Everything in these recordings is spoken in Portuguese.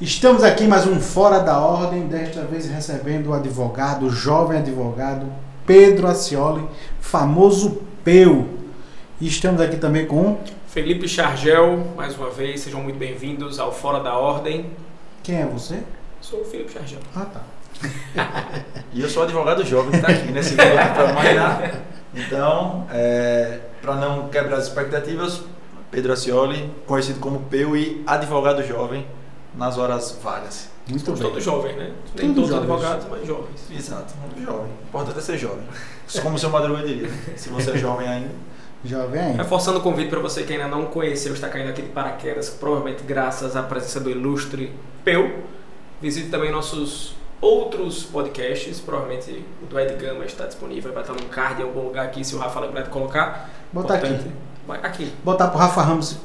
Estamos aqui mais um Fora da Ordem, desta vez recebendo o jovem advogado Pedro Accioli, famoso Peu. E estamos aqui também com Felipe Chargel, mais uma vez, sejam muito bem-vindos ao Fora da Ordem. Quem é você? Sou o Felipe Chargel. Ah, tá. E eu sou o advogado jovem que está aqui, nesse grupo para mais nada. Então, para não quebrar as expectativas, Pedro Accioli, conhecido como Peu e advogado jovem nas horas vagas. Muito Somos bem. todos jovens, né? Nem Tudo todos jovens. advogados, mas jovens. Exato, jovem. O importante é ser jovem. Como o seu Madruga diria. Se você é jovem ainda. Jovem ainda. Reforçando o convite para você que ainda não conheceu, está caindo aqui de paraquedas, provavelmente graças à presença do ilustre Peu. Visite também nossos outros podcasts, provavelmente o do Ed Gama está disponível, vai estar no card em algum lugar aqui, se o Rafa lembrar de colocar. Botar aqui. Vai aqui. Botar pro Rafa Ramos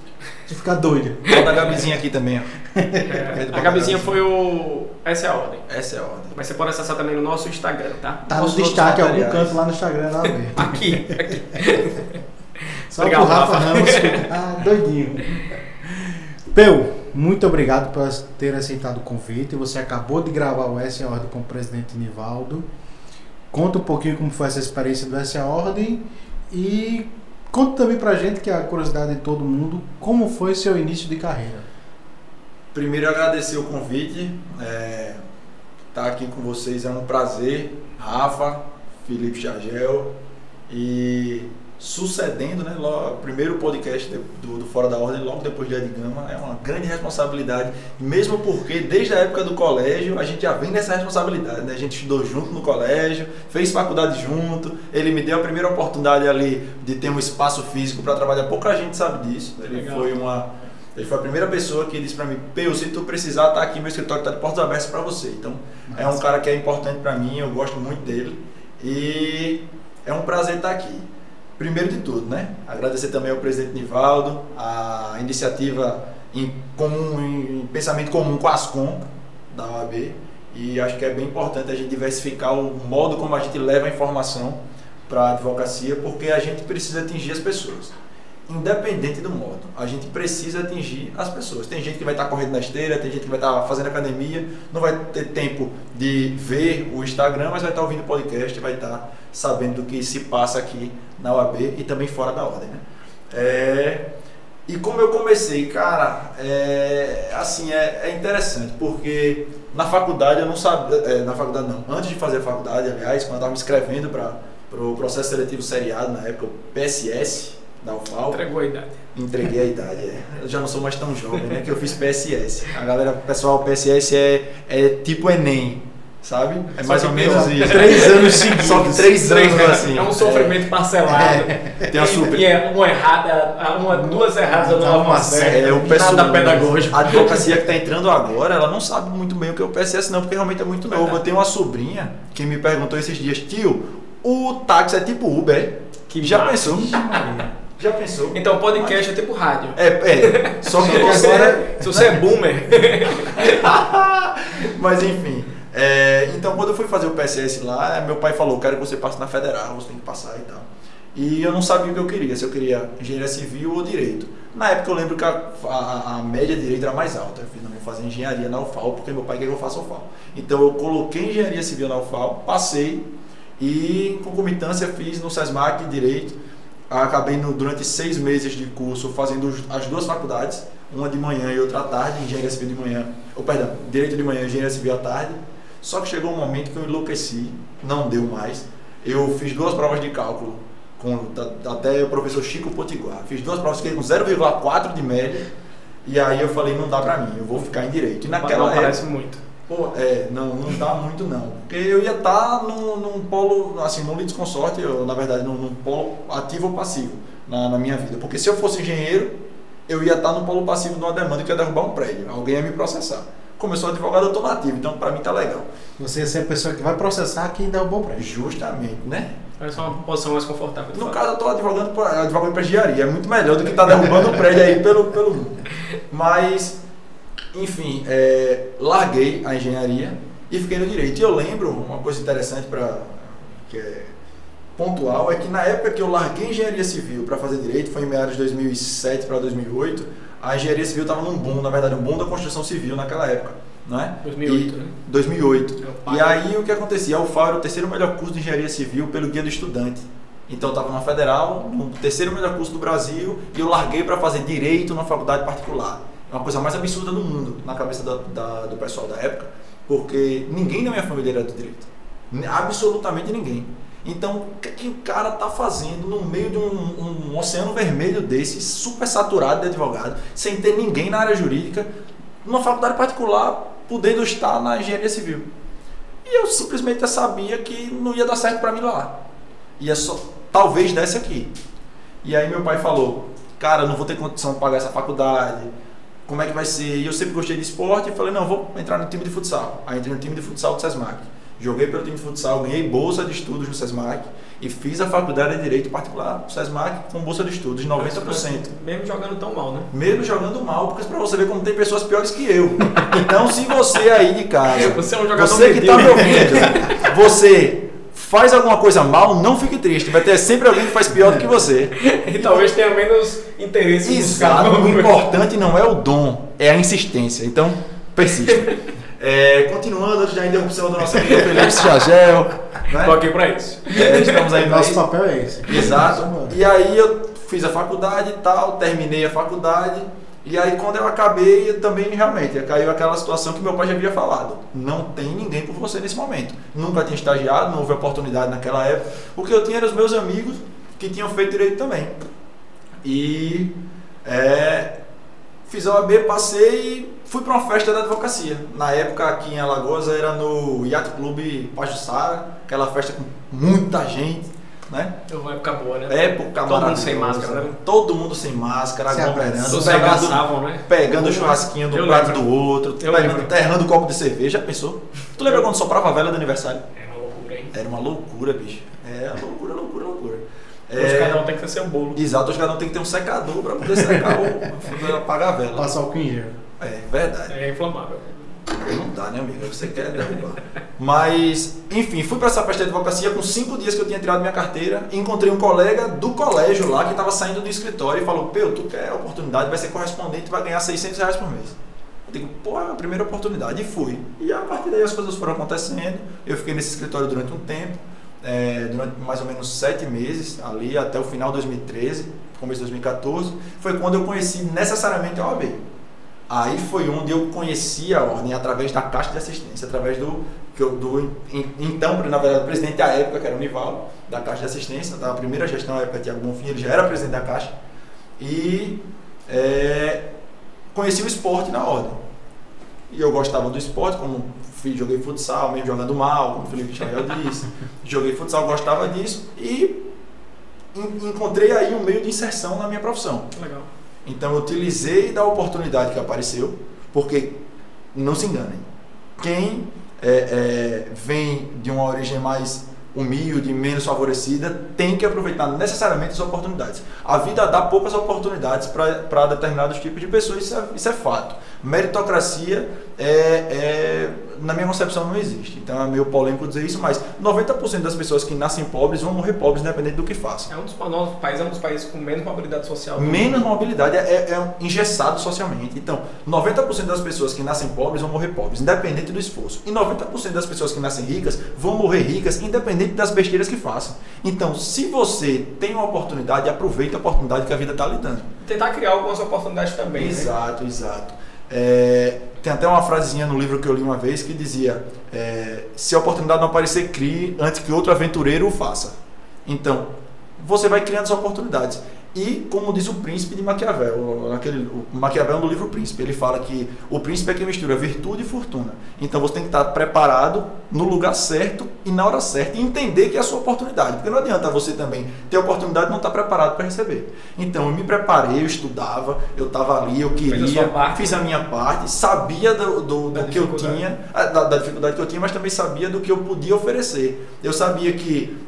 de ficar doido. Bota a Gabizinha aqui também, ó. A Gabizinha foi o... Essa é a ordem. Essa é a ordem. Mas você pode acessar também no nosso Instagram, tá? Tá no Nossos destaque, outros algum materiais. canto lá no Instagram da AB. Aqui. Só Obrigado, pro Rafa Rafa. Ramos ficar doidinho. Peu, muito obrigado por ter aceitado o convite. Você acabou de gravar o SA Ordem com o presidente Nivaldo. Conta um pouquinho como foi essa experiência do SA Ordem e conta também pra gente, que é a curiosidade de todo mundo, como foi seu início de carreira. Primeiro, agradecer o convite. Estar aqui com vocês é um prazer. Rafa, Felipe Chargel e sucedendo, né? O primeiro podcast do Fora da Ordem, logo depois de Ed Gama, é uma grande responsabilidade, mesmo porque desde a época do colégio a gente já vem nessa responsabilidade, né? A gente estudou junto no colégio, fez faculdade junto, ele me deu a primeira oportunidade ali de ter um espaço físico para trabalhar, pouca gente sabe disso. Ele foi a primeira pessoa que disse para mim: Peu, se tu precisar, tá aqui, meu escritório tá de portas abertas para você. Então, é um cara que é importante para mim, eu gosto muito dele e é um prazer estar aqui. Primeiro de tudo, né? Agradecer também ao presidente Nivaldo, a iniciativa em pensamento comum com a Ascom da OAB, e acho que é bem importante a gente diversificar o modo como a gente leva a informação para a advocacia, porque a gente precisa atingir as pessoas. Independente do modo, a gente precisa atingir as pessoas. Tem gente que vai estar correndo na esteira, tem gente que vai estar fazendo academia, não vai ter tempo de ver o Instagram, mas vai estar ouvindo o podcast, vai estar sabendo do que se passa aqui na OAB e também fora da ordem, né? E como eu comecei, cara, é interessante, porque na faculdade eu não sabia, antes de fazer a faculdade, aliás, quando eu estava me inscrevendo para o processo seletivo seriado, na época, o PSS, da UFAL. Entregou a idade. Entreguei a idade, Eu já não sou mais tão jovem, né? Que eu fiz PSS. A galera, pessoal, PSS é tipo Enem, sabe? É mais que ou menos pior. isso. 3 anos seguidos. Só que 3 anos assim. É um sofrimento parcelado. Tem a super. E é duas erradas eu não Uma uma certa. Eu peço Nada pedagógico. A advocacia que está entrando agora, ela não sabe muito bem o que é o PSS, não, porque realmente é muito novo. Verdade. Eu tenho uma sobrinha que me perguntou esses dias: tio, o táxi é tipo Uber, é? Que Já massa. pensou? Já pensou? Então, podcast é tipo rádio. Só que Se você, agora. se você é boomer, Mas enfim. Então, quando eu fui fazer o PSS lá, meu pai falou: quero que você passe na federal, você tem que passar e tal. E eu não sabia o que eu queria, se eu queria engenharia civil ou direito. Na época eu lembro que a média de direito era mais alta. Eu fiz: não, vou fazer engenharia na UFAL, porque meu pai quer que eu faça UFAL. Então eu coloquei engenharia civil na UFAL, passei e em concomitância fiz no SESMAC direito. Acabei durante 6 meses de curso fazendo as duas faculdades, uma de manhã e outra à tarde, engenharia civil de manhã, direito de manhã e engenharia civil à tarde. Só que chegou um momento que eu enlouqueci, não deu mais. Eu fiz 2 provas de cálculo, até o professor Chico Potiguar. Fiz 2 provas, fiquei com 0,4 de média, e aí eu falei: não dá pra mim, eu vou ficar em direito. E naquela não parece muito. Não dá muito não, porque eu ia estar num polo, assim, num litisconsorte, na verdade num polo ativo ou passivo na minha vida, porque se eu fosse engenheiro, eu ia estar no polo passivo de uma demanda que ia derrubar um prédio, alguém ia me processar. Como eu sou advogado, eu estou nativo, então para mim tá legal. Você ia ser a pessoa que vai processar quem dá o bom prédio. Justamente, né? Essa é uma posição mais confortável. de No fato. caso, eu estou advogando para engenharia, é muito melhor do que estar derrubando o prédio aí pelo mundo. Mas, enfim, larguei a engenharia e fiquei no direito. E eu lembro uma coisa interessante que é pontual, é que na época que eu larguei engenharia civil para fazer direito, foi em meados de 2007 para 2008, a engenharia civil estava num boom, na verdade, um boom da construção civil naquela época. Não é? 2008, né? 2008. E aí o que acontecia? A UFAL era o terceiro melhor curso de engenharia civil pelo Guia do Estudante. Então eu estava na Federal, no terceiro melhor curso do Brasil, e eu larguei para fazer Direito na faculdade particular. É uma coisa mais absurda do mundo, na cabeça do pessoal da época, porque ninguém da minha família era do Direito. Absolutamente ninguém. Então, o que o cara está fazendo no meio de um oceano vermelho desse, super saturado de advogado, sem ter ninguém na área jurídica, numa faculdade particular, podendo estar na engenharia civil? E eu simplesmente sabia que não ia dar certo para mim lá. Ia só, talvez desse aqui. E aí meu pai falou, cara, eu não vou ter condição de pagar essa faculdade, como é que vai ser? E eu sempre gostei de esporte e falei, não, vou entrar no time de futsal. Aí entrei no time de futsal do SESMAC. Joguei pelo time de futsal, ganhei bolsa de estudos no SESMAC e fiz a faculdade de Direito particular no SESMAC com bolsa de estudos, 90%. Mesmo jogando tão mal, né? Mesmo jogando mal, porque pra você ver como tem pessoas piores que eu. Então, se você aí de casa, você é um jogador você que está me ouvindo, você faz alguma coisa mal, não fique triste. Vai ter sempre alguém que faz pior do que você. E talvez tenha menos interesse. Exato. O importante não é o dom, é a insistência. Então, persista. Continuando, antes da interrupção do nosso amigo Felipe Chagel. Estou aqui para isso. Estamos aí. Nosso papel é esse. Exato. E aí eu fiz a faculdade e tal, terminei a faculdade. E aí quando eu acabei, também realmente caiu aquela situação que meu pai já havia falado. Não tem ninguém por você nesse momento. Nunca tinha estagiado, não houve oportunidade naquela época. O que eu tinha eram os meus amigos que tinham feito direito também. E fiz a OAB, passei e fui para uma festa da advocacia. Na época aqui em Alagoas era no Yacht Club Pajuçara, aquela festa com muita gente. Né? Uma época boa, né? Época todo mundo sem máscara, né? Todo mundo sem máscara, aglomerando, se abraçavam, né? Pegando o churrasquinho do prato do outro, errando o copo de cerveja. Já pensou? Tu lembra quando soprava a vela do aniversário? Era uma loucura, hein? Era uma loucura, bicho. Loucura. Hoje cada um tem que ser um bolo. Exato, hoje cada um tem que ter um secador para poder secar ou apagar a vela. Passar o quinheiro. É verdade. É inflamável. Não dá, né, amigo? Você quer derrubar. Mas, enfim, fui para essa festa de advocacia com 5 dias que eu tinha tirado minha carteira. Encontrei um colega do colégio lá que estava saindo do escritório e falou: Peu, tu quer oportunidade, vai ser correspondente e vai ganhar R$600 por mês. Eu digo, pô, é a primeira oportunidade. E fui. E a partir daí as coisas foram acontecendo. Eu fiquei nesse escritório durante um tempo, durante mais ou menos 7 meses, ali até o final de 2013, começo de 2014. Foi quando eu conheci necessariamente a OAB. Aí foi onde eu conheci a ordem, através da Caixa de Assistência, através então, na verdade, o presidente da época, que era o Nivaldo, da Caixa de Assistência, da primeira gestão da época, Thiago Bonfim, ele já era presidente da Caixa, e conheci o esporte na ordem. E eu gostava do esporte, como joguei futsal, mesmo jogando mal, como o Felipe Chagel disse, joguei futsal, gostava disso, e encontrei aí um meio de inserção na minha profissão. Legal. Então eu utilizei da oportunidade que apareceu, porque não se enganem, quem vem de uma origem mais humilde, menos favorecida, tem que aproveitar necessariamente as oportunidades. A vida dá poucas oportunidades para determinados tipos de pessoas, isso é fato. Meritocracia, na minha concepção, não existe. Então é meio polêmico dizer isso, mas 90% das pessoas que nascem pobres vão morrer pobres, independente do que façam. Nosso país é um dos países com menos mobilidade social. Menos mobilidade, engessado socialmente. Então, 90% das pessoas que nascem pobres vão morrer pobres, independente do esforço. E 90% das pessoas que nascem ricas vão morrer ricas, independente das besteiras que façam. Então, se você tem uma oportunidade, aproveite a oportunidade que a vida está lhe dando. Tentar criar algumas oportunidades também. Exato, né? Exato. Tem até uma frasezinha no livro que eu li uma vez que dizia: se a oportunidade não aparecer, crie antes que outro aventureiro o faça. Então, você vai criando as oportunidades. E, como diz o príncipe de Maquiavel, o Maquiavel no livro Príncipe, ele fala que o príncipe é que mistura virtude e fortuna. Então você tem que estar preparado no lugar certo e na hora certa e entender que é a sua oportunidade. Porque não adianta você também ter a oportunidade e não estar preparado para receber. Então eu me preparei, eu estudava, eu estava ali, eu queria, fiz a minha parte, sabia do que eu tinha, da dificuldade que eu tinha, mas também sabia do que eu podia oferecer. Eu sabia que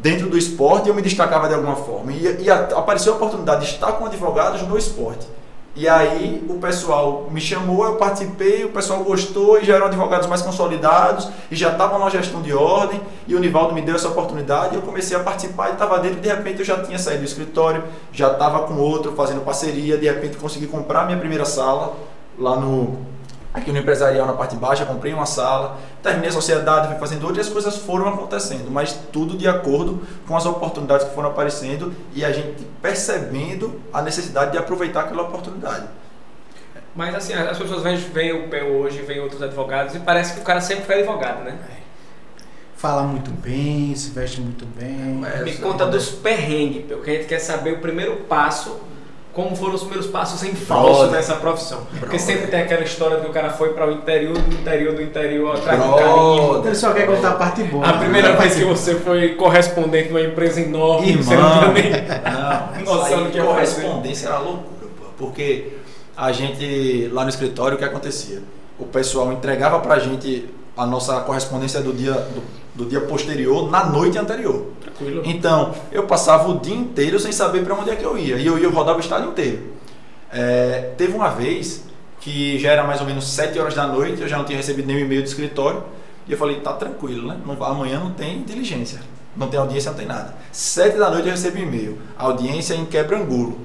dentro do esporte eu me destacava de alguma forma e apareceu a oportunidade de estar com advogados no esporte. E aí o pessoal me chamou, eu participei, o pessoal gostou e já eram advogados mais consolidados e já estavam na gestão de ordem e o Nivaldo me deu essa oportunidade, eu comecei a participar e estava dentro, de repente eu já tinha saído do escritório, já estava com outro fazendo parceria, de repente consegui comprar minha primeira sala lá aqui no empresarial na parte baixa, comprei uma sala, terminei a sociedade, fui fazendo outras coisas, foram acontecendo, mas tudo de acordo com as oportunidades que foram aparecendo e a gente percebendo a necessidade de aproveitar aquela oportunidade. Mas assim, as pessoas veem o Peu hoje, veem outros advogados e parece que o cara sempre foi advogado, né? Fala muito bem, se veste muito bem. Me conta dos perrengues, Peu, que a gente quer saber o primeiro passo. Como foram os primeiros passos em falso nessa profissão? Porque sempre tem aquela história de que o cara foi para o interior, do interior, atrás do carinho. Ele só quer contar a parte boa. A primeira vez que você foi correspondente de uma empresa enorme, você não tinha nem noção do que ia fazer. Correspondência era loucura, porque a gente, lá no escritório, o que acontecia? O pessoal entregava pra gente a nossa correspondência do dia posterior na noite anterior. Tranquilo. Então, eu passava o dia inteiro sem saber para onde é que eu ia. E eu rodava o estado inteiro. Teve uma vez que já era mais ou menos 7 horas da noite, eu já não tinha recebido nenhum e-mail do escritório. E eu falei, tá tranquilo, né? Amanhã não tem diligência. Não tem audiência, não tem nada. 7 da noite eu recebi um e-mail. Audiência em Quebrangulo.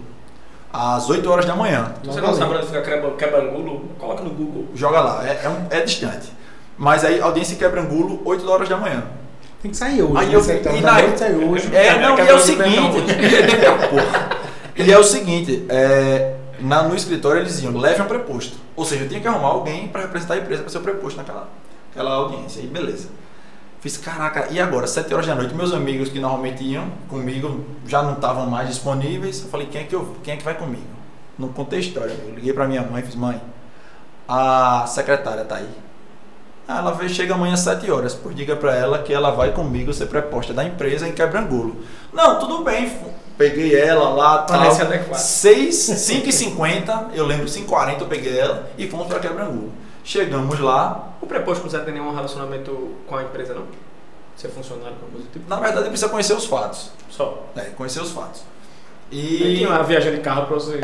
Às 8 horas da manhã. Você não sabe onde fica Quebrangulo? Coloca no Google. Joga lá. É distante. Mas aí, audiência em Quebrangulo, 8 horas da manhã. Tem que sair hoje. Aí eu sai hoje. E é o seguinte. E é o seguinte, no escritório eles diziam, leve um preposto. Ou seja, eu tinha que arrumar alguém para representar a empresa para ser o preposto naquela audiência. E beleza. Fiz, caraca, e agora? 7 horas da noite, meus amigos que normalmente iam comigo já não estavam mais disponíveis. Eu falei, quem é que vai comigo? Não contei história. Eu liguei para minha mãe e fiz, mãe, a secretária tá aí. Ela chega amanhã às 7 horas, pois diga para ela que ela vai comigo ser preposta da empresa em Quebrangulo. Não, tudo bem, peguei ela lá, tal, 5h50, eu lembro, 5h40 eu peguei ela e fomos para Quebrangulo. Chegamos lá. O preposto não precisa ter nenhum relacionamento com a empresa, não? Ser funcionário, com coisa do tipo? Na verdade, precisa conhecer os fatos. Só? Conhecer os fatos. Tem que ir lá viajar de carro para você.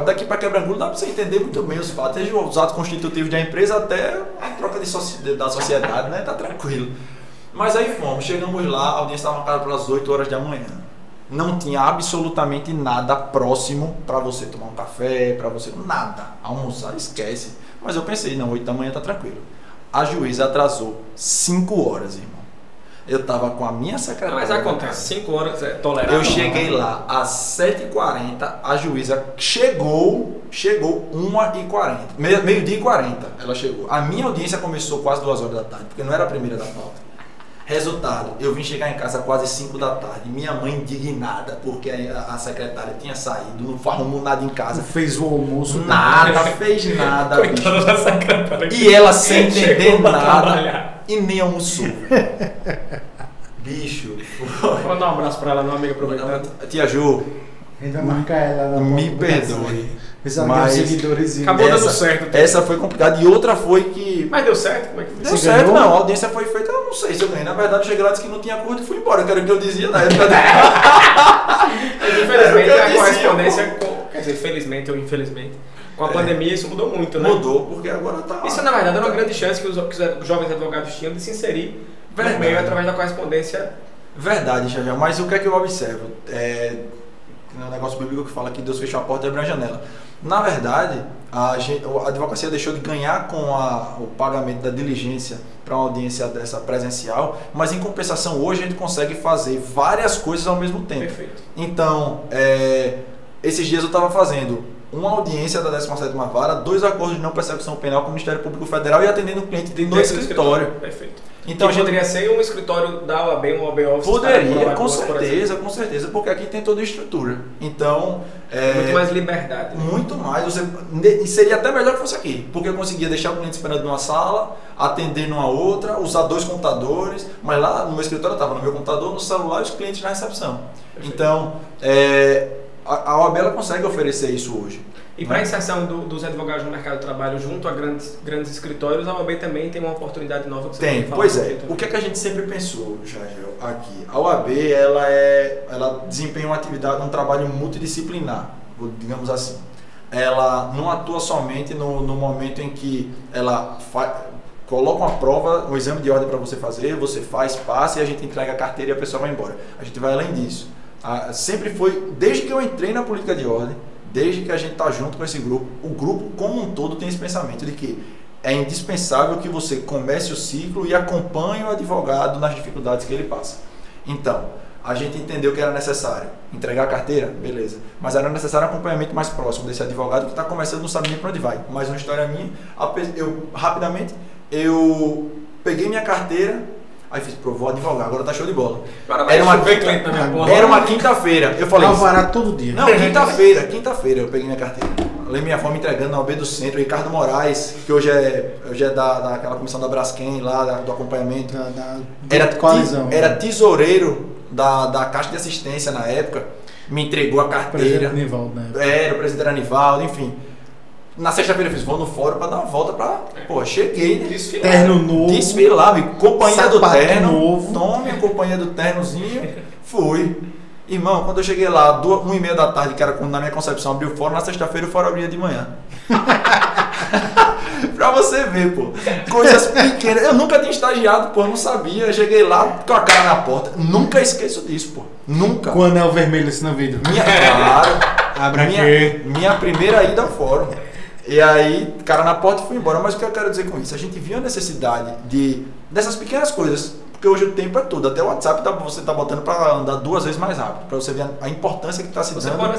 Daqui para Quebrangulo dá para você entender muito bem os fatos, desde os atos constitutivos da empresa até a troca da sociedade, né? Tá tranquilo. Mas aí chegamos lá, a audiência estava marcada para as 8 horas da manhã. Não tinha absolutamente nada próximo para você tomar um café, para você nada, almoçar, esquece. Mas eu pensei, não, 8 da manhã tá tranquilo. A juíza atrasou 5 horas, irmão. Eu tava com a minha secretária. Mas acontece, 5 horas é tolerável. Eu cheguei lá às 7h40, a juíza chegou 1h40, meio-dia e 40 ela chegou. A minha audiência começou quase 2 horas da tarde, porque não era a primeira da pauta. Resultado, eu vim chegar em casa quase 5 da tarde, minha mãe indignada, porque a secretária tinha saído, não arrumou nada em casa. Não fez o almoço. Fez nada, bicho. Da secretária. E ela sem entender nada e nem almoçou. Bicho. Vou mandar um abraço pra ela, meu amigo, aproveitando. Tia Ju, A gente vai marcar ela na me perdoe. Mas seguidores. Acabou dando certo. Essa foi complicada. E outra foi que... Mas deu certo? Como é que foi? Deu certo, ganhou? Não. A audiência foi feita, eu não sei se eu ganhei. Na verdade, eu cheguei lá e disse que não tinha acordo e fui embora. Que era o que eu dizia na época. Mas infelizmente a correspondência... Quer dizer, felizmente ou infelizmente, com a pandemia isso mudou muito, né? Mudou, porque agora tá... Isso, na verdade, era uma grande chance que os jovens advogados tinham de se inserir no meio através da correspondência. Verdade, Xavier. Mas o que é que eu observo? É um negócio bíblico que fala que Deus fechou a porta e abriu a janela. Na verdade, a advocacia deixou de ganhar com o pagamento da diligência para uma audiência dessa presencial, mas em compensação hoje a gente consegue fazer várias coisas ao mesmo tempo. Perfeito. Então, esses dias eu estava fazendo uma audiência da 17ª Vara, 2 acordos de não persecução penal com o Ministério Público Federal e atendendo o cliente no escritório. Perfeito. Então que poderia ser um escritório da OAB, um OAB Office. Poderia, com certeza, porque aqui tem toda a estrutura. Então... muito mais liberdade. Muito mais. Seria até melhor que fosse aqui, porque eu conseguia deixar o cliente esperando numa sala, atender numa outra, usar 2 computadores, mas lá no meu escritório estava no meu computador, no celular e os clientes na recepção. Perfeito. Então, a OAB ela consegue oferecer isso hoje. E para a inserção dos advogados no mercado de trabalho junto a grandes escritórios, a OAB também tem uma oportunidade nova que você tem. Pois é. O que é que a gente sempre pensou, Jagel, aqui? A OAB ela desempenha uma atividade, um trabalho multidisciplinar, digamos assim. ela não atua somente no momento em que ela coloca uma prova, um exame de ordem para você fazer, você faz, passa e a gente entrega a carteira e a pessoa vai embora. A gente vai além disso. Sempre foi, desde que eu entrei na política de ordem, desde que a gente está junto com esse grupo, o grupo como um todo tem esse pensamento de que é indispensável que você comece o ciclo e acompanhe o advogado nas dificuldades que ele passa. Então, a gente entendeu que era necessário entregar a carteira, beleza, mas era necessário um acompanhamento mais próximo desse advogado que está começando, não sabe nem para onde vai. Mais uma história minha, rapidamente, eu peguei minha carteira, aí fiz, vou advogar, agora tá show de bola. Era uma quinta-feira, eu falei... Alvará todo dia. Não, quinta-feira eu peguei minha carteira. Lembro minha forma entregando na OB do Centro, Ricardo Moraes, que hoje é daquela comissão da Braskem lá, do acompanhamento. Era tesoureiro da Caixa de Assistência na época, me entregou a carteira. O presidente Nivaldo, né? Era, o presidente era Nivaldo, enfim. Na sexta-feira eu fiz, vou no fórum pra dar uma volta pra... Pô, cheguei, né? Terno novo. Desfilar, companhia do terno. Novo. Tome a companhia do ternozinho. Fui. Irmão, quando eu cheguei lá, 1h30 da tarde, que era quando na minha concepção abriu o fórum, na sexta-feira o fórum abria de manhã. Pra você ver, pô. Coisas pequenas. Eu nunca tinha estagiado, pô, não sabia. Eu cheguei lá com a cara na porta. Nunca esqueço disso, pô. Nunca. Com o anel vermelho assim no vidro. Minha primeira ida ao fórum. E aí, cara na porta e fui embora. Mas o que eu quero dizer com isso? A gente viu a necessidade dessas pequenas coisas. Porque hoje o tempo é tudo. Até o WhatsApp você tá botando para andar 2 vezes mais rápido. Para você ver a importância que está se dando. Você pode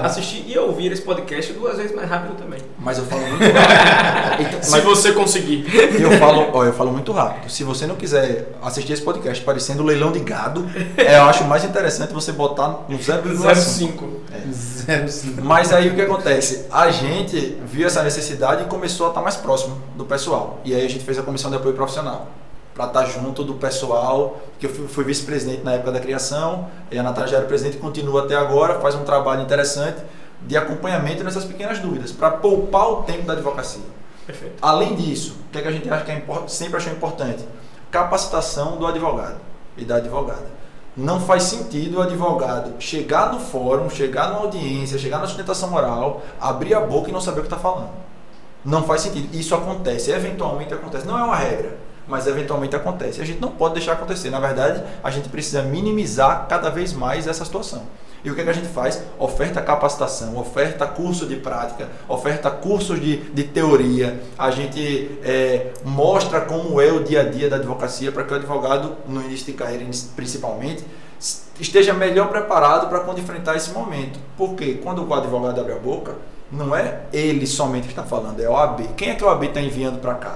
assistir e ouvir esse podcast 2 vezes mais rápido também. Mas eu falo muito rápido. Se você conseguir. Eu falo muito rápido. Se você não quiser assistir esse podcast parecendo leilão de gado, eu acho mais interessante você botar no 0,5. 0,5. Mas aí o que acontece? A gente viu essa necessidade e começou a estar mais próximo do pessoal. E aí a gente fez a comissão de apoio profissional. Para estar junto do pessoal, que eu fui vice-presidente na época da criação, e a Natália já era presidente e continua até agora, faz um trabalho interessante de acompanhamento nessas pequenas dúvidas, para poupar o tempo da advocacia. Perfeito. Além disso, o que a gente acha que sempre achou importante? Capacitação do advogado e da advogada. Não faz sentido o advogado chegar no fórum, chegar numa audiência, chegar na sustentação oral, abrir a boca e não saber o que está falando. Não faz sentido. Isso acontece, eventualmente acontece. Não é uma regra, mas eventualmente acontece. A gente não pode deixar acontecer. Na verdade, a gente precisa minimizar cada vez mais essa situação. E o que a gente faz? Oferta capacitação, oferta curso de prática, oferta cursos de teoria. A gente mostra como é o dia a dia da advocacia para que o advogado, no início de carreira principalmente, esteja melhor preparado para quando enfrentar esse momento. Porque quando o advogado abre a boca, não é ele somente que está falando, é a OAB. Quem é que a OAB está enviando para cá?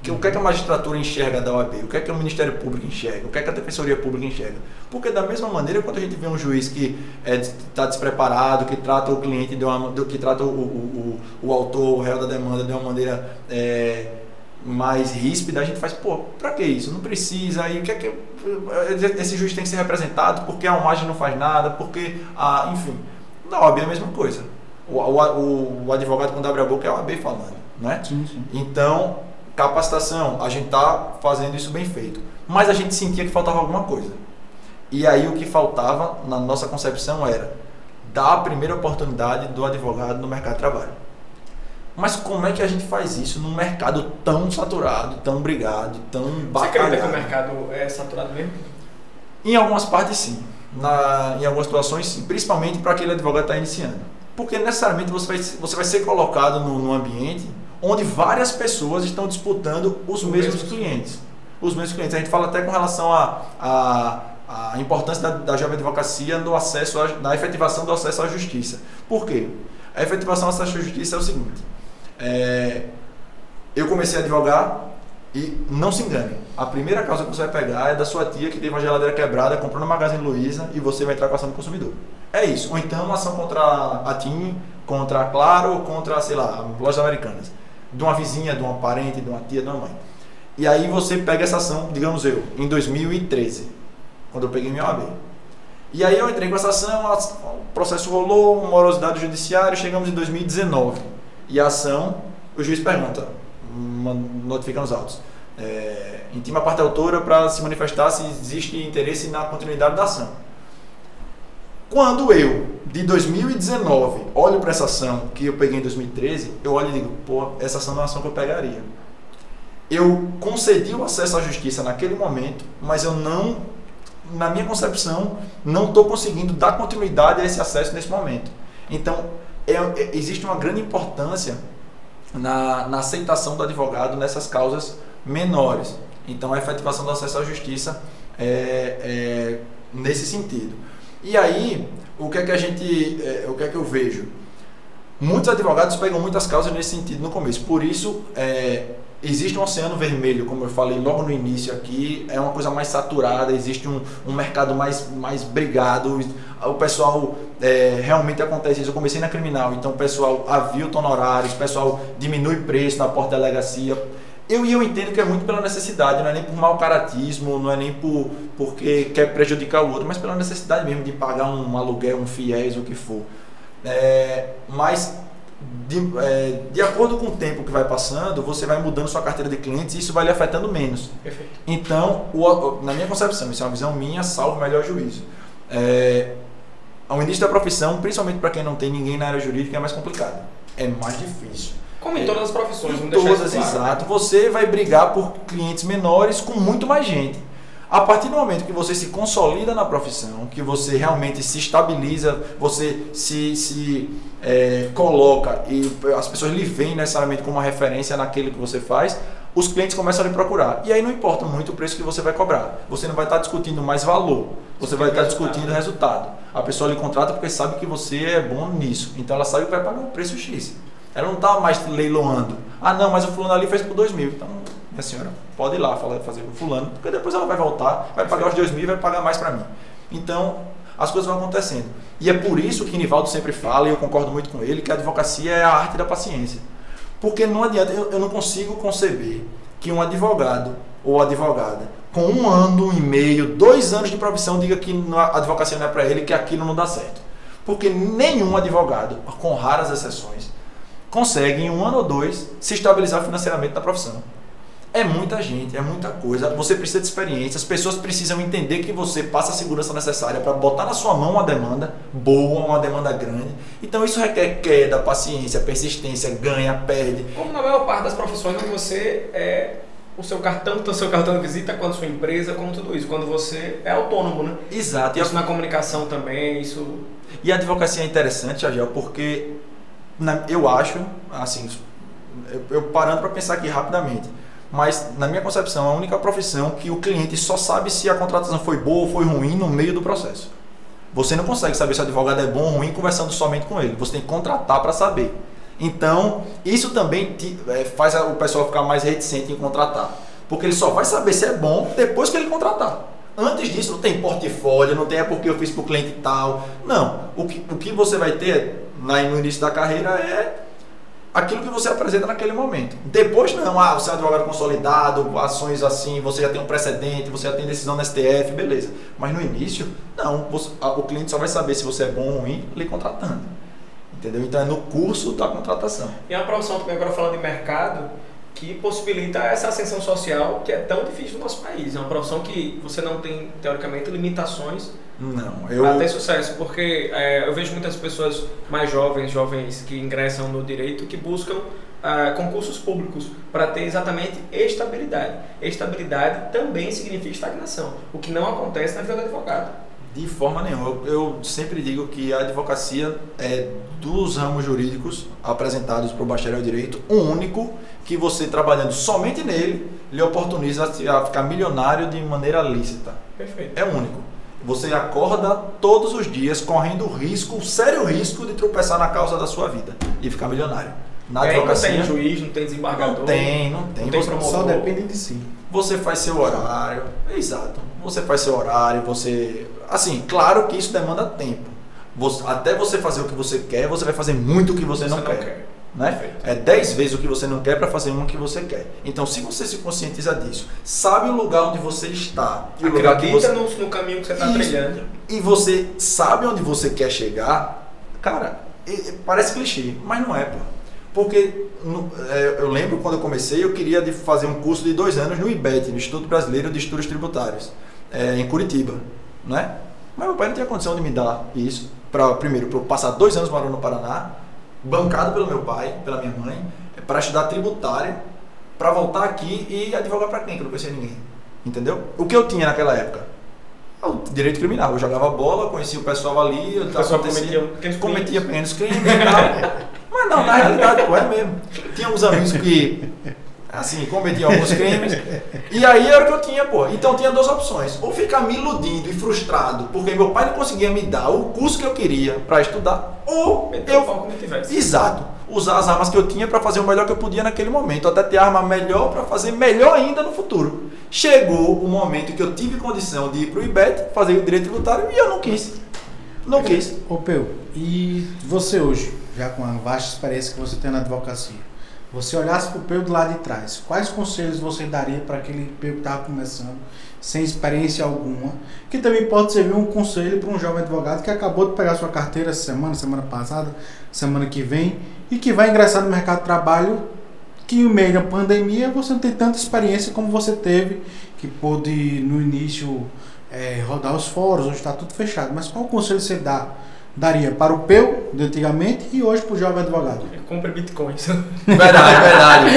O que é que a magistratura enxerga da OAB? O que é que o Ministério Público enxerga? O que é que a Defensoria Pública enxerga? Porque da mesma maneira, quando a gente vê um juiz que está despreparado, que trata o cliente, que trata o autor, o réu da demanda de uma maneira mais ríspida, a gente faz, pô, pra que isso? Não precisa. Aí o que é que esse juiz tem que ser representado? Porque a OMAG não faz nada? Porque, enfim, na OAB é a mesma coisa. O advogado, quando abre a boca, é a OAB falando, né? Sim, sim. Então, capacitação, a gente está fazendo isso bem feito, mas a gente sentia que faltava alguma coisa. E aí o que faltava na nossa concepção era dar a primeira oportunidade do advogado no mercado de trabalho. Mas como é que a gente faz isso num mercado tão saturado, tão brigado, tão batalhado? Você acredita que o mercado é saturado mesmo? Em algumas partes sim, em algumas situações sim, principalmente para aquele advogado que está iniciando. Porque necessariamente você vai ser colocado num ambiente onde várias pessoas estão disputando os mesmos clientes. Os mesmos clientes. A gente fala até com relação à importância da jovem advocacia no acesso na efetivação do acesso à justiça. Por quê? A efetivação do acesso à justiça é o seguinte. Eu comecei a advogar e não se engane. A primeira causa que você vai pegar é da sua tia que teve uma geladeira quebrada, comprou no Magazine Luiza e você vai entrar com a ação do consumidor. É isso. Ou então uma ação contra a TIM, contra a Claro, ou contra, sei lá, lojas americanas. De uma vizinha, de uma parente, de uma tia, de uma mãe. E aí você pega essa ação, digamos eu, em 2013, quando eu peguei minha OAB. E aí eu entrei com essa ação, o processo rolou, morosidade judiciária, chegamos em 2019. E a ação, o juiz pergunta, notifica nos autos, intima a parte autora para se manifestar se existe interesse na continuidade da ação. Quando eu, de 2019, olho para essa ação que eu peguei em 2013, eu olho e digo, pô, essa ação não é uma ação que eu pegaria. Eu concedi o acesso à justiça naquele momento, mas eu não, na minha concepção, não estou conseguindo dar continuidade a esse acesso nesse momento. Então, existe uma grande importância na aceitação do advogado nessas causas menores. Então, a efetivação do acesso à justiça é nesse sentido. E aí, o que é que eu vejo? Muitos advogados pegam muitas causas nesse sentido no começo. Por isso, existe um oceano vermelho, como eu falei logo no início aqui, é uma coisa mais saturada, existe um mercado mais brigado, o pessoal realmente acontece isso. Eu comecei na criminal, então o pessoal avilta honorários, o pessoal diminui preço na porta da delegacia. Eu entendo que é muito pela necessidade, não é nem por mau caratismo, não é nem porque quer prejudicar o outro, mas pela necessidade mesmo de pagar um aluguel, um fiéis, o que for. Mas de acordo com o tempo que vai passando, você vai mudando sua carteira de clientes e isso vai lhe afetando menos. Perfeito. Então, na minha concepção, isso é uma visão minha, salvo o melhor juízo. Ao início da profissão, principalmente para quem não tem ninguém na área jurídica, é mais complicado. É mais difícil. Como em todas as profissões, em todas, claro. Exato. Você vai brigar por clientes menores com muito mais gente. A partir do momento que você se consolida na profissão, que você realmente se estabiliza, você se coloca e as pessoas lhe veem necessariamente como uma referência naquilo que você faz, os clientes começam a lhe procurar. E aí não importa muito o preço que você vai cobrar. Você não vai estar discutindo mais valor, você vai estar discutindo resultado. A pessoa lhe contrata porque sabe que você é bom nisso. Então ela sabe que vai pagar um preço X. Ela não está mais leiloando. Ah, não, mas o fulano ali fez por 2.000. Então, minha senhora, pode ir lá fazer com o fulano, porque depois ela vai voltar, vai pagar os 2.000 e vai pagar mais para mim. Então, as coisas vão acontecendo. E é por isso que Nivaldo sempre fala, e eu concordo muito com ele, que a advocacia é a arte da paciência. Porque não adianta, eu não consigo conceber que um advogado ou advogada com 1 ano e meio, 2 anos de profissão diga que a advocacia não é para ele, que aquilo não dá certo. Porque nenhum advogado, com raras exceções, consegue em 1 ano ou 2 se estabilizar financeiramente na profissão. É muita gente, é muita coisa, você precisa de experiência, as pessoas precisam entender que você passa a segurança necessária para botar na sua mão uma demanda boa, uma demanda grande. Então isso requer queda, paciência, persistência, ganha, perde. Como na maior parte das profissões onde você o seu cartão, tanto o seu cartão de visita, quanto a sua empresa, como tudo isso, quando você é autônomo, né? Exato. Isso na comunicação também, isso... E a advocacia é interessante, Agel, porque eu acho, assim, eu parando para pensar aqui rapidamente, mas na minha concepção é a única profissão que o cliente só sabe se a contratação foi boa ou foi ruim no meio do processo. Você não consegue saber se o advogado é bom ou ruim conversando somente com ele, você tem que contratar para saber. Então, isso também faz o pessoal ficar mais reticente em contratar, porque ele só vai saber se é bom depois que ele contratar. Antes disso não tem portfólio, não tem porque eu fiz para o cliente tal. Não, o que você vai ter no início da carreira é aquilo que você apresenta naquele momento. Depois não, você é um advogado consolidado, ações assim, você já tem um precedente, você já tem decisão no STF, beleza. Mas no início, não, o cliente só vai saber se você é bom ou ruim lhe contratando. Entendeu? Então é no curso da contratação. E é uma profissão também, agora falando de mercado, que possibilita essa ascensão social que é tão difícil no nosso país. É uma profissão que você não tem, teoricamente, limitações para ter sucesso, porque eu vejo muitas pessoas mais jovens que ingressam no direito, que buscam concursos públicos para ter exatamente estabilidade. Estabilidade também significa estagnação, o que não acontece na vida do advogado. De forma nenhuma. Eu sempre digo que a advocacia é dos ramos jurídicos apresentados para o bacharel em direito, o único que você trabalhando somente nele lhe oportuniza a ficar milionário de maneira lícita. Perfeito. É o único. Você acorda todos os dias correndo o sério risco de tropeçar na causa da sua vida e ficar milionário. Na advocacia, não tem juiz, não tem desembargador. Não tem. Só depende de si. Você faz seu horário. Exato. Você faz seu horário, você... Assim, claro que isso demanda tempo. Até você fazer o que você quer, você vai fazer muito o que você não quer. Né? É 10 vezes o que você não quer para fazer uma que você quer. Então, se você se conscientiza disso, sabe o lugar onde você está, e o lugar que você... no caminho que você está trilhando, e você sabe onde você quer chegar, cara, parece clichê, mas não é, pô. Porque eu lembro quando eu comecei, eu queria fazer um curso de 2 anos no IBET, no Instituto Brasileiro de Estudos Tributários, em Curitiba, né? Mas meu pai não tinha condição de me dar isso, primeiro, para eu passar 2 anos morando no Paraná, bancado pelo meu pai, pela minha mãe, para estudar tributário, para voltar aqui e advogar para quem? Que eu não conhecia ninguém. Entendeu? O que eu tinha naquela época? O direito criminal. Eu jogava bola, conhecia o pessoal ali, eu cometia pequenos crimes e tal. Mas não, na realidade, pô, é mesmo. Tinha uns amigos que, assim, cometiam alguns crimes. E aí era o que eu tinha, pô. Então tinha 2 opções. Ou ficar me iludindo e frustrado, porque meu pai não conseguia me dar o curso que eu queria para estudar, ou exato, usar as armas que eu tinha para fazer o melhor que eu podia naquele momento, até ter arma melhor para fazer melhor ainda no futuro. Chegou o momento que eu tive condição de ir para o IBET, fazer o direito tributário, e eu não quis. Não quis. Ô Peu, e você hoje, já com a vasta experiência que você tem na advocacia, você olhasse para o Peu do lado de trás, quais conselhos você daria para aquele Peu que estava começando, sem experiência alguma, que também pode servir um conselho para um jovem advogado que acabou de pegar sua carteira essa semana passada, semana que vem, e que vai ingressar no mercado de trabalho, que no meio da pandemia você não tem tanta experiência como você teve, que pôde no início rodar os fóruns, hoje está tudo fechado. Mas qual conselho você daria para o Peu de antigamente e hoje para o jovem advogado? Compre bitcoins. Verdade.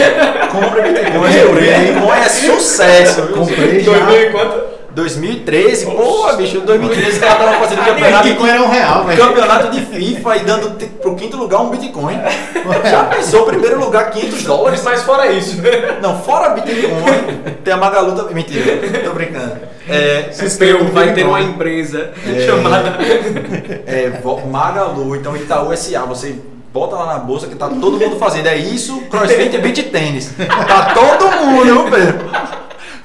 Compre bitcoins. Bitcoin é sucesso. Comprei já. 2000 e quanto? 2013, porra, bicho, em 2013 o cara tava fazendo campeonato. Bitcoin era R$1, velho. Campeonato de FIFA e dando pro 5º lugar um Bitcoin. Já pensou, primeiro lugar, $500. Mas fora isso. Não, fora Bitcoin, tem a Magalu também. Mentira, tô brincando. Peu vai ter uma empresa chamada Magalu, então Itaú S.A. Você bota lá na bolsa que tá todo mundo fazendo. É isso, CrossFit e beach tênis. Tá todo mundo, viu, Pedro?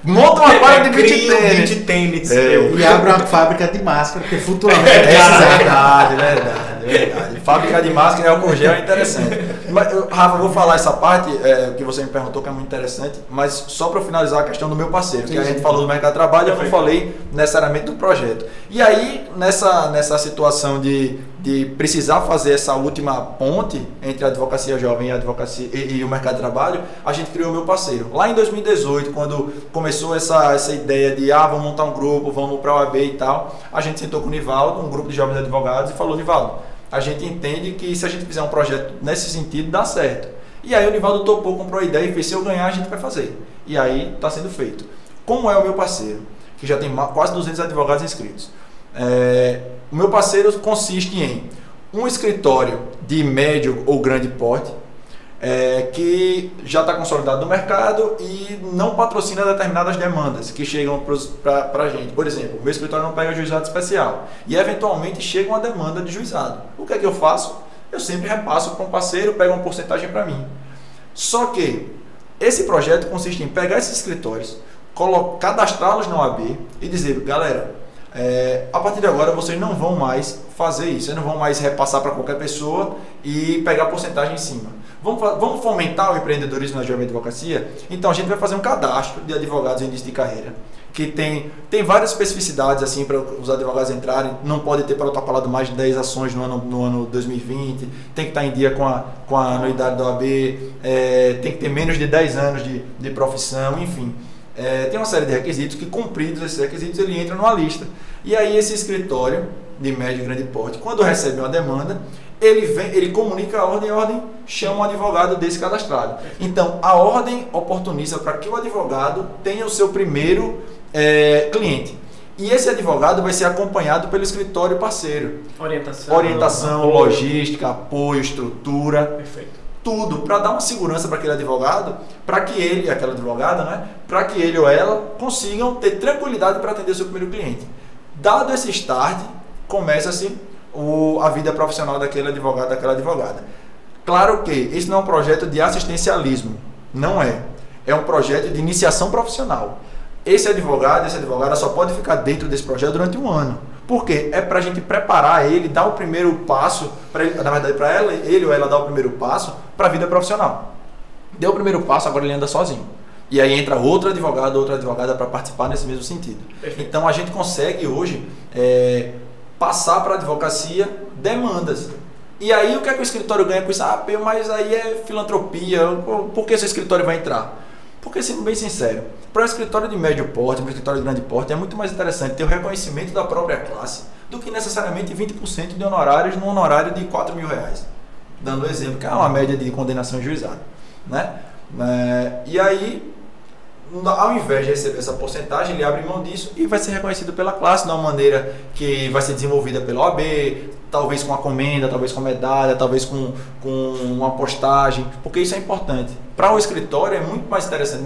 Monta uma quadra de beach tênis. E abre uma fábrica de máscara, porque futuramente verdade. Fábrica de máscara e álcool gel é interessante. Mas, Rafa, eu vou falar essa parte que você me perguntou, que é muito interessante, mas só para finalizar a questão do meu parceiro, que a gente falou do mercado de trabalho, eu não falei necessariamente do projeto. E aí, nessa situação de precisar fazer essa última ponte entre a advocacia jovem e a advocacia e o mercado de trabalho, a gente criou o meu parceiro. Lá em 2018, quando começou essa ideia de vamos montar um grupo, vamos para a OAB e tal, a gente sentou com o Nivaldo, um grupo de jovens advogados, e falou: Nivaldo, a gente entende que se a gente fizer um projeto nesse sentido, dá certo. E aí o Nivaldo topou, comprou a ideia e fez: se eu ganhar, a gente vai fazer. E aí está sendo feito. Como é o meu parceiro, que já tem quase 200 advogados inscritos? O meu parceiro consiste em um escritório de médio ou grande porte, que já está consolidado no mercado e não patrocina determinadas demandas que chegam para a gente. Por exemplo, o meu escritório não pega juizado especial e eventualmente chega uma demanda de juizado. O que é que eu faço? Eu sempre repasso para um parceiro, pego uma porcentagem para mim. Só que esse projeto consiste em pegar esses escritórios, cadastrá-los na OAB e dizer: galera, a partir de agora vocês não vão mais fazer isso, vocês não vão mais repassar para qualquer pessoa e pegar porcentagem em cima. Vamos fomentar o empreendedorismo na jovem advocacia? Então a gente vai fazer um cadastro de advogados em início de carreira, que tem várias especificidades assim para os advogados entrarem. Não pode ter protocolado mais de 10 ações no ano 2020, tem que estar em dia com a anuidade da OAB, tem que ter menos de 10 anos de profissão, enfim. Tem uma série de requisitos que, cumpridos esses requisitos, ele entra numa lista. E aí esse escritório de médio e grande porte, quando recebe uma demanda, ele comunica a ordem chama um advogado desse cadastrado. Então, a ordem oportuniza para que o advogado tenha o seu primeiro cliente. E esse advogado vai ser acompanhado pelo escritório parceiro. Orientação, logística, apoio, estrutura. Perfeito. Tudo para dar uma segurança para aquele advogado, para que ele, aquela advogada, né, para que ele ou ela consigam ter tranquilidade para atender o seu primeiro cliente. Dado esse start, começa-se a vida profissional daquele advogado, daquela advogada. Claro que esse não é um projeto de assistencialismo, não é. É um projeto de iniciação profissional. Esse advogado, essa advogada só pode ficar dentro desse projeto durante 1 ano. Por quê? É para a gente preparar ele, dar o primeiro passo, na verdade para ele ou ela dar o primeiro passo para a vida profissional. Deu o primeiro passo, agora ele anda sozinho. E aí entra outro advogado, outra advogada para participar nesse mesmo sentido. Perfeito. Então a gente consegue hoje passar para a advocacia demandas. E aí o que é que o escritório ganha com isso? Mas aí é filantropia, por que esse escritório vai entrar? Porque, sendo bem sincero, para um escritório de médio porte, para um escritório de grande porte, é muito mais interessante ter o reconhecimento da própria classe do que necessariamente 20% de honorários no honorário de R$4.000. Dando um exemplo, que é uma média de condenação em juizado. Né? E aí, ao invés de receber essa porcentagem, ele abre mão disso e vai ser reconhecido pela classe de uma maneira que vai ser desenvolvida pela OAB, talvez com a comenda, talvez com medalha, talvez com uma postagem, porque isso é importante. Para o escritório é muito mais interessante.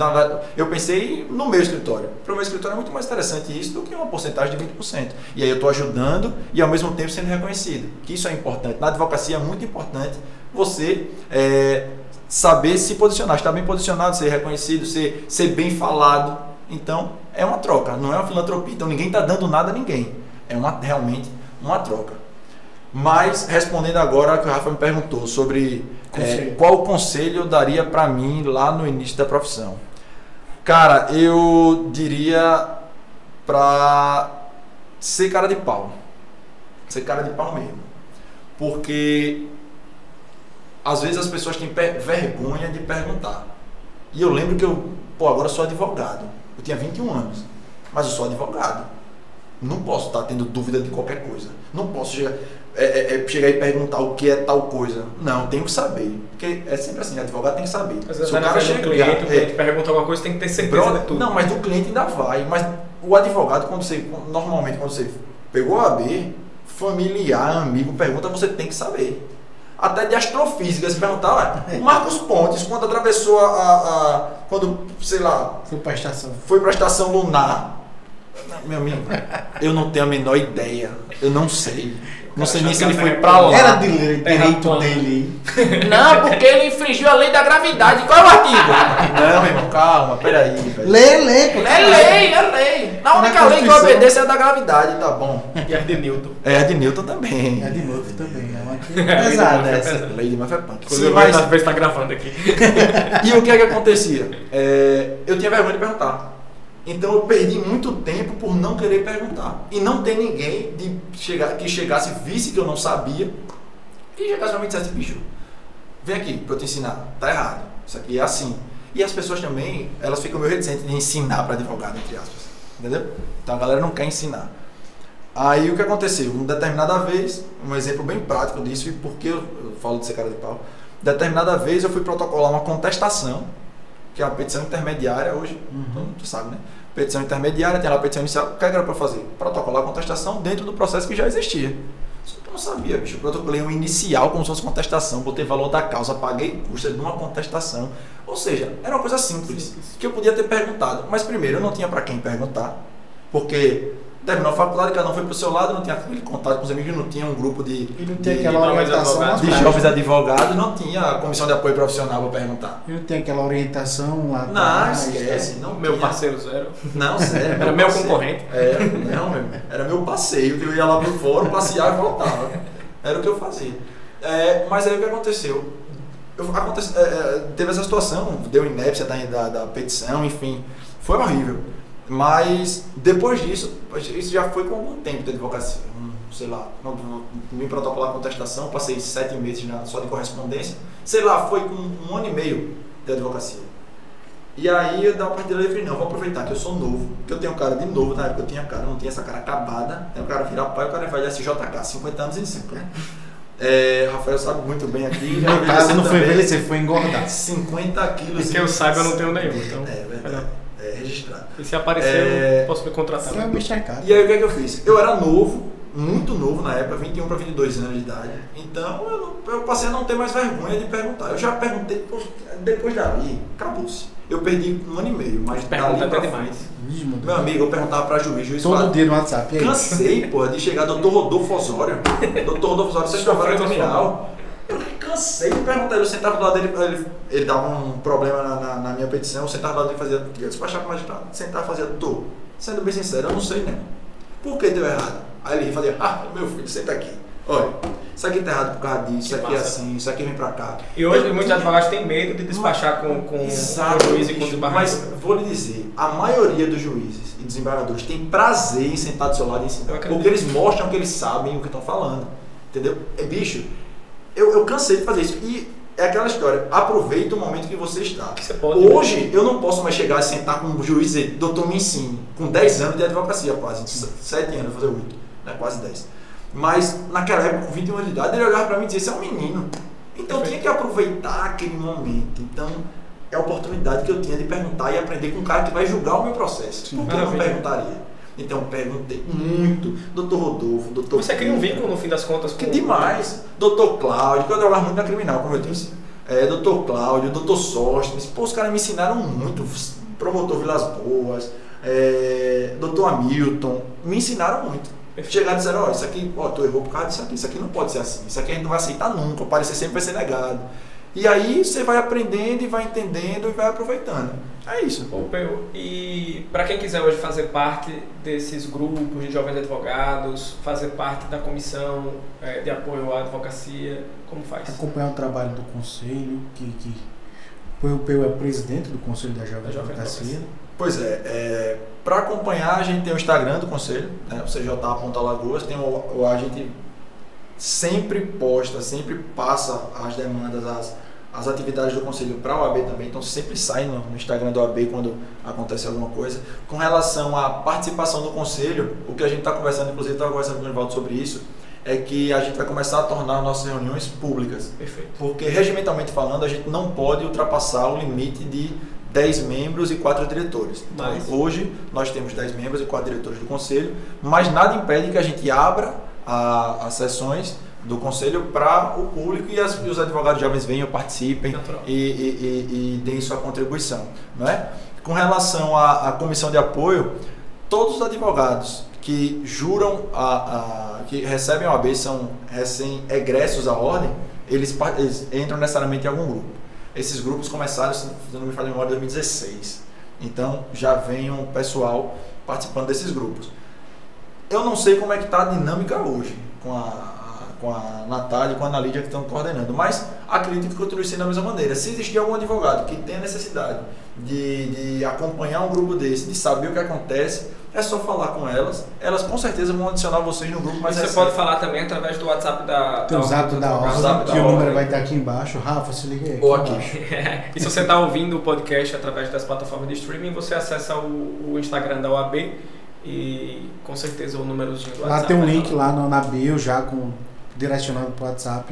Eu pensei no meu escritório. Para o meu escritório é muito mais interessante isso do que uma porcentagem de 20%. E aí eu estou ajudando e ao mesmo tempo sendo reconhecido. Que isso é importante. Na advocacia é muito importante você saber se posicionar, estar bem posicionado, ser reconhecido, ser bem falado. Então é uma troca, não é uma filantropia. Então ninguém está dando nada a ninguém. É realmente uma troca. Mas, respondendo agora ao que o Rafa me perguntou sobre qual conselho eu daria para mim lá no início da profissão. Cara, eu diria para ser cara de pau. Ser cara de pau mesmo. Porque, às vezes, as pessoas têm vergonha de perguntar. E eu lembro que agora eu sou advogado. Eu tinha 21 anos, mas eu sou advogado. Não posso estar tendo dúvida de qualquer coisa. Não posso chegar e perguntar o que é tal coisa. Não, tenho que saber. Porque é sempre assim, advogado tem que saber. Às vezes, se o cara chega, o cliente pergunta alguma coisa, tem que ter certeza de tudo. Não, mas do cliente ainda vai. Mas o advogado, normalmente, quando você pegou a AB, familiar, amigo, pergunta, você tem que saber. Até de astrofísica, se perguntar, o Marcos Pontes, quando atravessou quando, sei lá... Foi para a estação lunar. Meu amigo, eu não tenho a menor ideia. Eu não sei. Não sei nem se ele foi pra lá. Era direito dele. Não, porque ele infringiu a lei da gravidade. Qual é o artigo? Não, meu irmão, calma, peraí. Lê. É lei. Na única lei que eu obedeço é a da gravidade, tá bom. E a de Newton. É, a de Newton também. A de Murphy também. É uma pesada essa. Lei de Murphy é punk. Sim, mas às vezes tá gravando aqui. E o que é que acontecia? Eu tinha vergonha de perguntar. Então eu perdi muito tempo por não querer perguntar. E não ter ninguém que chegasse, visse que eu não sabia e chegasse pra mim e dissesse, bicho, vem aqui pra eu te ensinar. Tá errado. Isso aqui é assim. E as pessoas também, elas ficam meio reticentes de ensinar para advogado, entre aspas. Entendeu? Então a galera não quer ensinar. Aí o que aconteceu? Uma determinada vez, um exemplo bem prático disso, e por que eu falo de ser cara de pau, determinada vez eu fui protocolar uma contestação, que é uma petição intermediária hoje, tu sabe, né? Petição intermediária, tem lá a petição inicial, o que era para fazer? Protocolar a contestação dentro do processo que já existia. Só que eu não sabia, bicho. Eu protocolei um inicial como se fosse contestação, botei valor da causa, paguei custas de uma contestação. Ou seja, era uma coisa simples, que eu podia ter perguntado. Mas primeiro, eu não tinha para quem perguntar, porque terminou a faculdade, cada um foi pro seu lado, não tinha aquele contato com os amigos, não tinha um grupo de jovens advogados, não tinha a comissão de apoio profissional para perguntar. E não tem aquela orientação lá. Não, esquece. Não, meu parceiro zero. Não, sério. Era meu concorrente. Era meu passeio, que eu ia lá pro fórum, passear e voltava. Era o que eu fazia. Mas aí o que aconteceu? Teve essa situação, deu inépcia da petição, enfim, foi horrível. Mas depois disso, isso já foi com algum tempo de advocacia, sei lá, me protocolar a contestação, passei 7 meses só de correspondência, sei lá, foi com 1 ano e meio de advocacia. E aí eu da parte dele eu falei, não, vou aproveitar que eu sou novo, que eu tenho cara de novo, na época eu tinha cara, não tinha essa cara acabada, aí o cara virar pai, o cara vai de SJK, 50 anos em 5, né? Rafael sabe muito bem aqui. No caso não foi envelhecer, foi engordar. 50 quilos. E que eu saiba, eu não tenho nenhum. Então, é verdade. Registrado. E se aparecer, eu posso me contratar. E aí o que é que eu fiz? Eu era novo, muito novo na época, 21 para 22 anos de idade. Então eu passei a não ter mais vergonha de perguntar. Eu já perguntei, depois dali, acabou-se. Eu perdi 1 ano e meio, mas pergunta até demais. Meu amigo, eu perguntava para juiz todo dia no WhatsApp. Cansei, de chegar doutor Rodolfo Osório. Doutor Rodolfo Osório, você vai terminal. Eu cansei de perguntar, eu sentava do lado dele, ele dava um problema na minha petição, eu sentava do lado dele e fazia, eu despachava com o magistrado, sentava e fazia, doutor, sendo bem sincero, eu não sei, né? Por que deu errado? Aí ele fazia, meu filho, senta aqui, olha, isso aqui tá errado por causa disso, isso aqui é assim, isso aqui vem pra cá. E hoje muitos advogados têm medo de despachar com o juiz e com o desembargador. Mas vou lhe dizer, a maioria dos juízes e desembargadores tem prazer em sentar do seu lado e ensinar, porque eles mostram que eles sabem o que estão falando, entendeu? Bicho, eu cansei de fazer isso. E é aquela história, aproveita o momento que você está. Hoje, eu não posso mais chegar e sentar com um juiz e dizer, doutor, me ensine. Com 10 anos de advocacia quase, 7 anos, vou fazer 8. né? Quase 10. Mas naquela época, com 21 anos de idade, ele olhava para mim e dizia, esse é um menino. Então eu tinha que aproveitar aquele momento. Então é a oportunidade que eu tinha de perguntar e aprender com um cara que vai julgar o meu processo. Por que eu não perguntaria? Então eu perguntei muito, doutor Rodolfo, doutor... Você cria um vínculo no fim das contas? Que demais. Doutor Cláudio, que eu trabalho muito na criminal, como eu disse. Doutor Cláudio, doutor Sóstenes, pô, os caras me ensinaram muito. Promotor Vilas Boas, doutor Hamilton, me ensinaram muito. Chegaram e disseram, isso aqui, tu errou por causa disso aqui, isso aqui não pode ser assim, isso aqui a gente não vai aceitar nunca, o parecer sempre vai ser negado. E aí você vai aprendendo e vai entendendo e vai aproveitando. É isso. E para quem quiser hoje fazer parte desses grupos de jovens advogados, fazer parte da comissão de apoio à advocacia, como faz? Acompanhar o trabalho do conselho, o Peu é presidente do Conselho da Jovem Advocacia. Pois para acompanhar a gente tem o Instagram do Conselho, né, o CJ.Alagoas, tem a gente sempre posta, sempre passa as demandas, as atividades do Conselho para a OAB também, então sempre sai no Instagram da OAB quando acontece alguma coisa. Com relação à participação do Conselho, o que a gente está conversando, inclusive estava conversando com o Nivaldo sobre isso, é que a gente vai começar a tornar nossas reuniões públicas. Perfeito. Porque, regimentalmente falando, a gente não pode ultrapassar o limite de 10 membros e 4 diretores. Então, hoje, nós temos 10 membros e 4 diretores do Conselho, mas nada impede que a gente abra as sessões do Conselho para o público e os advogados jovens venham, participem e deem sua contribuição. Não é? Com relação à comissão de apoio, todos os advogados que juram, que recebem a OAB, são recém-egressos à ordem, eles entram necessariamente em algum grupo. Esses grupos começaram, se não me falha a memória, em 2016. Então, já vem um pessoal participando desses grupos. Eu não sei como é que está a dinâmica hoje, com a Natália e com a Ana Lídia que estão coordenando, mas acredito que continue sendo da mesma maneira. Se existir algum advogado que tenha necessidade de acompanhar um grupo desse, de saber o que acontece, é só falar com elas. Elas com certeza vão adicionar vocês no grupo mais recente. Você pode falar também através do WhatsApp da Tem o zap da ordem, que o número vai estar aqui embaixo. Rafa, se liga aí. Ou aqui. E se você está ouvindo o podcast através das plataformas de streaming, você acessa o Instagram da OAB e com certeza o númerozinho do WhatsApp. Lá tem um link lá na bio já direcionado para o WhatsApp.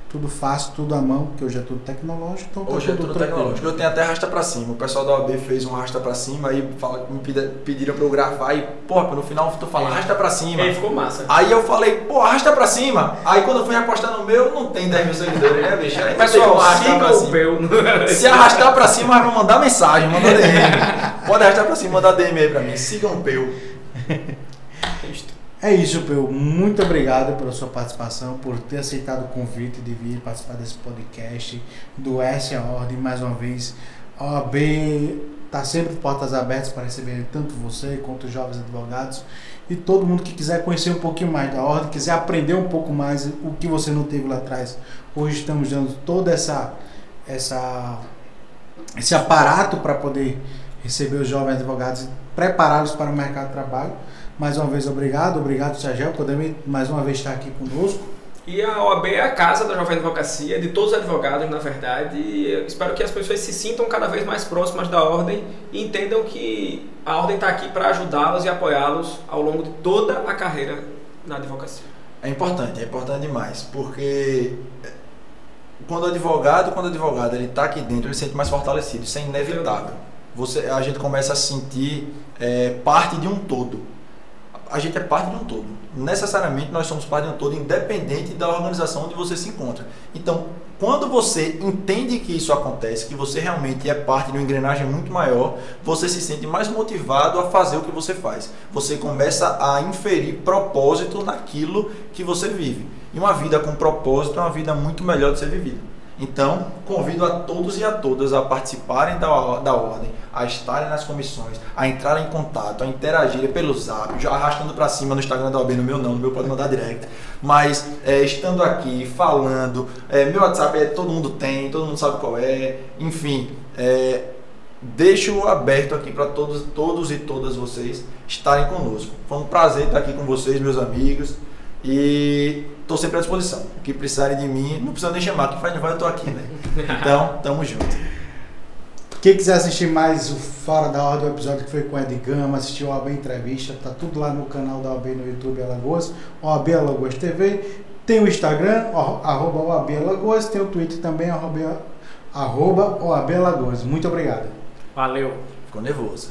Tudo fácil, tudo à mão, porque hoje é tudo tecnológico. Então hoje é tudo tecnológico. Eu tenho até arrasta pra cima. O pessoal da OAB fez um arrasta pra cima e me pediram pra eu gravar e, no final tu fala arrasta pra cima. Aí ficou massa. Aí eu falei, arrasta pra cima. Aí quando eu fui apostar no meu, não tem 10 mil seguidores, né, bicho? Aí pessoal, siga o Peu. Se arrastar pra cima, vai mandar mensagem, manda DM. Pode arrastar pra cima, mandar DM aí pra mim. Sigam o Peu. É isso, Peu. Muito obrigado pela sua participação, por ter aceitado o convite de vir participar desse podcast do S a Ordem. Mais uma vez, a OAB está sempre de portas abertas para receber tanto você quanto os jovens advogados e todo mundo que quiser conhecer um pouquinho mais da Ordem, quiser aprender um pouco mais o que você não teve lá atrás. Hoje estamos dando todo esse aparato para poder receber os jovens advogados e prepará-los para o mercado de trabalho. Mais uma vez, obrigado, Sérgio, por mais uma vez estar aqui conosco. E a OAB é a casa da Jovem Advocacia, de todos os advogados, na verdade, e eu espero que as pessoas se sintam cada vez mais próximas da Ordem e entendam que a Ordem está aqui para ajudá-los e apoiá-los ao longo de toda a carreira na advocacia. É importante demais, porque quando o advogado ele está aqui dentro, ele se sente mais fortalecido, isso é inevitável. A gente começa a sentir parte de um todo. A gente é parte de um todo. Necessariamente nós somos parte de um todo, independente da organização onde você se encontra. Então, quando você entende que isso acontece, que você realmente é parte de uma engrenagem muito maior, você se sente mais motivado a fazer o que você faz. Você começa a inferir propósito naquilo que você vive. E uma vida com propósito é uma vida muito melhor de ser vivida. Então, convido a todos e a todas a participarem da Ordem, a estarem nas comissões, a entrarem em contato, a interagirem pelo zap, já arrastando para cima no Instagram da OAB, no meu não, no meu pode mandar direct, mas estando aqui, falando, meu WhatsApp todo mundo tem, todo mundo sabe qual é, enfim, deixo aberto aqui para todos e todas vocês estarem conosco. Foi um prazer estar aqui com vocês, meus amigos, e estou sempre à disposição. O que precisarem de mim, não precisa nem chamar, que faz de eu estou aqui, né? Então, tamo junto. Quem quiser assistir mais o Fora da Ordem, o episódio que foi com o Ed Gama, assistir o OAB Entrevista, tá tudo lá no canal da OAB no YouTube Alagoas, OAB Alagoas TV. Tem o Instagram, @OAB Alagoas, tem o Twitter também, @OAB Alagoas. Muito obrigado. Valeu. Ficou nervoso.